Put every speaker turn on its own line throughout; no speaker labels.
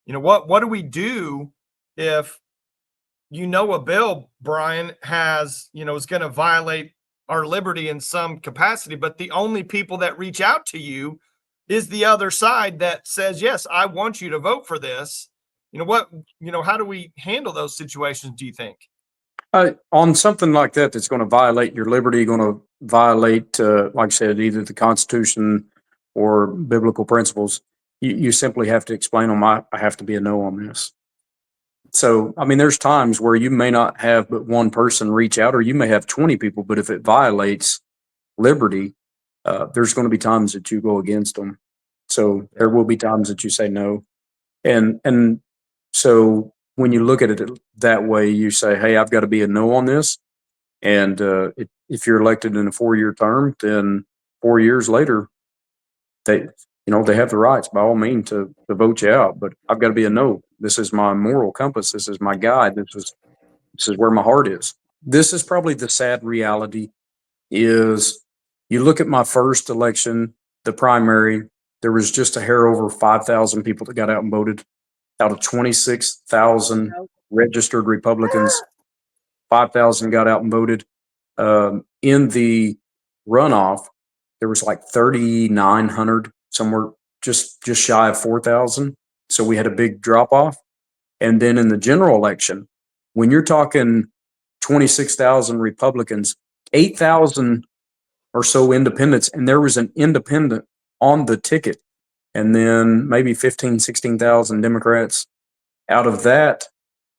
what do we do if a bill, Brian, has, is going to violate our liberty in some capacity, but the only people that reach out to you is the other side that says, yes, I want you to vote for this. How do we handle those situations, do you think?
On something like that, that's going to violate your liberty, going to violate, like I said, either the Constitution or biblical principles, you simply have to explain them. I have to be a no on this. So, I mean, there's times where you may not have but one person reach out, or you may have 20 people, but if it violates liberty, there's going to be times that you go against them. So there will be times that you say no. And so when you look at it that way, you say, hey, I've got to be a no on this. And if you're elected in a 4-year term, then 4 years later, they have the rights by all means to vote you out. But I've got to be a no. This is my moral compass. This is my guide. This is where my heart is. This is probably the sad reality. Is you look at my first election, the primary, there was just a hair over 5,000 people that got out and voted. Out of 26,000 registered Republicans, 5,000 got out and voted. In the runoff, there was like 3,900, somewhere just shy of 4,000. So we had a big drop off. And then in the general election, when you're talking 26,000 Republicans, 8,000 or so independents, and there was an independent on the ticket, and then maybe 15, 16,000 Democrats. Out of that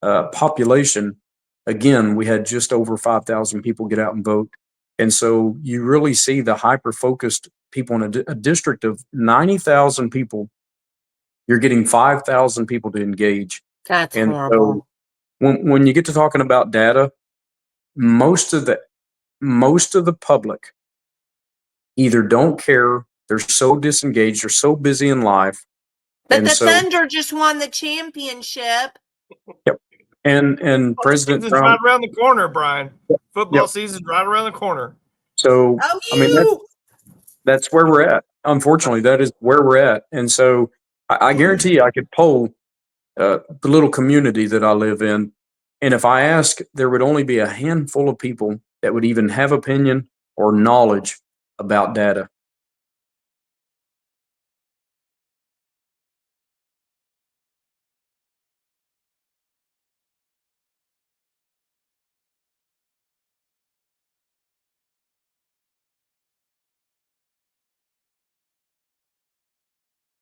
population, again, we had just over 5,000 people get out and vote. And so you really see the hyper-focused people in a district of 90,000 people. You're getting 5,000 people to engage.
That's horrible.
So when you get to talking about data, most of the public either don't care, they're so disengaged, they're so busy in life.
But the Thunder just won the championship.
Yep. And President Trump,
right around the corner, Brian. Football season's right around the corner.
So I mean that's where we're at. Unfortunately, that is where we're at. And so I guarantee you I could poll the little community that I live in. And if I ask, there would only be a handful of people that would even have opinion or knowledge about data.